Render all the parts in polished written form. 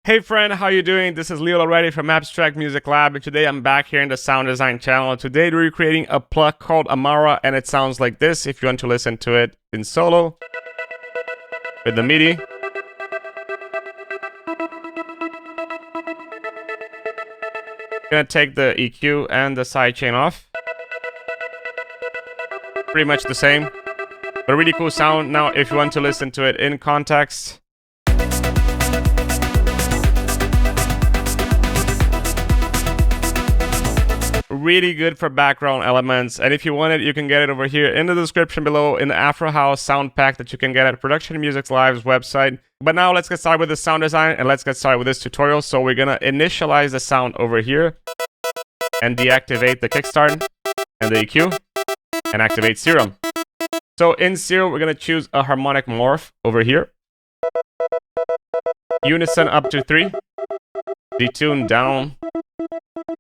Hey friend, how you doing? This is Leo Lauretti from Abstract Music Lab, and today I'm back here in the sound design channel. Today we're creating a pluck called Amara, and it sounds like this if you want to listen to it in solo with the MIDI. Gonna take the EQ and the sidechain off. Pretty much the same, but a really cool sound. Now if you want to listen to it in context, really good for background elements, and if you want it, you can get it over here in the description below in the Afro House sound pack that you can get at Production Music Live's website. But now let's get started with the sound design, and let's get started with this tutorial. So we're gonna initialize the sound over here and deactivate the kickstart and the EQ and activate Serum. So in Serum, we're gonna choose a harmonic morph over here, unison up to 3, detune down,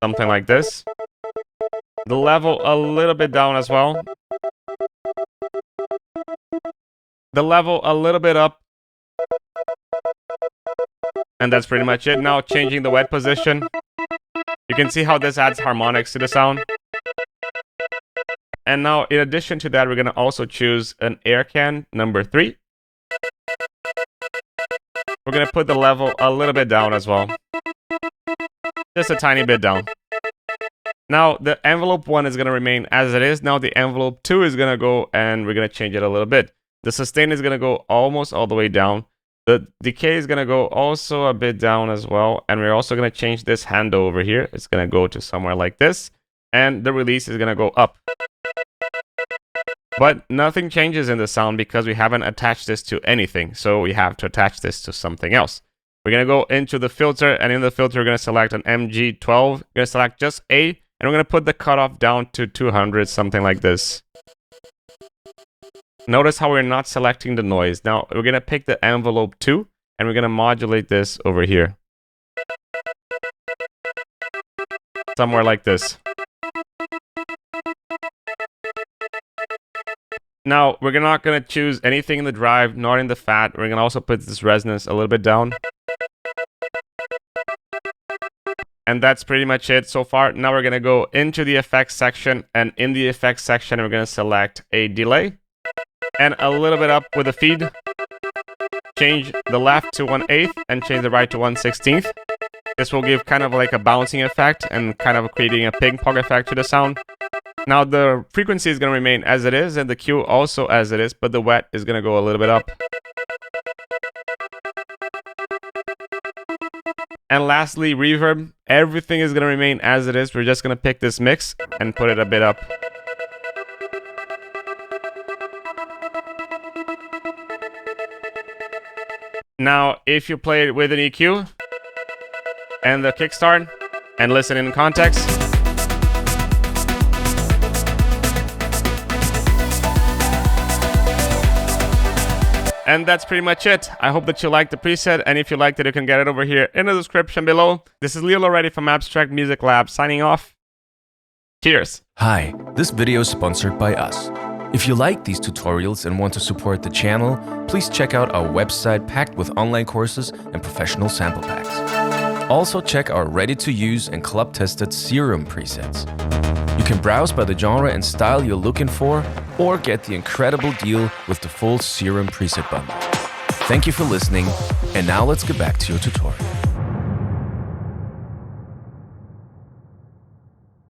something like this. The level a little bit down as well. The level a little bit up. And that's pretty much it. Now changing the wet position. You can see how this adds harmonics to the sound. And now in addition to that, we're going to also choose an air can number 3. We're going to put the level a little bit down as well. Just a tiny bit down. Now, the envelope 1 is going to remain as it is. Now, the envelope 2 is going to go, and we're going to change it a little bit. The sustain is going to go almost all the way down. The decay is going to go also a bit down as well. And we're also going to change this handle over here. It's going to go to somewhere like this. And the release is going to go up. But nothing changes in the sound because we haven't attached this to anything. So we have to attach this to something else. We're going to go into the filter, and in the filter, we're going to select an MG12. We're going to select just A. And we're going to put the cutoff down to 200, something like this. Notice how we're not selecting the noise. Now, we're going to pick the envelope 2, and we're going to modulate this over here. Somewhere like this. Now, we're not going to choose anything in the drive, nor in the fat. We're going to also put this resonance a little bit down. And that's pretty much it so far. Now we're going to go into the effects section, and in the effects section, we're going to select a delay and a little bit up with a feed. Change the left to 1/8 and change the right to 1/16. This will give kind of like a bouncing effect and kind of creating a ping-pong effect to the sound. Now the frequency is going to remain as it is, and the Q also as it is, but the wet is going to go a little bit up. And lastly, reverb. Everything is going to remain as it is. We're just going to pick this mix and put it a bit up. Now, if you play it with an EQ and the kickstart and listen in context, and that's pretty much it. I hope that you liked the preset, and if you liked it, you can get it over here in the description below. This is Leo Lauretti from Abstract Music Lab signing off. Cheers. Hi, this video is sponsored by us. If you like these tutorials and want to support the channel, please check out our website packed with online courses and professional sample packs. Also check our ready-to-use and club-tested Serum presets. You can browse by the genre and style you're looking for, or get the incredible deal with the full Serum preset bundle. Thank you for listening, and now let's get back to your tutorial.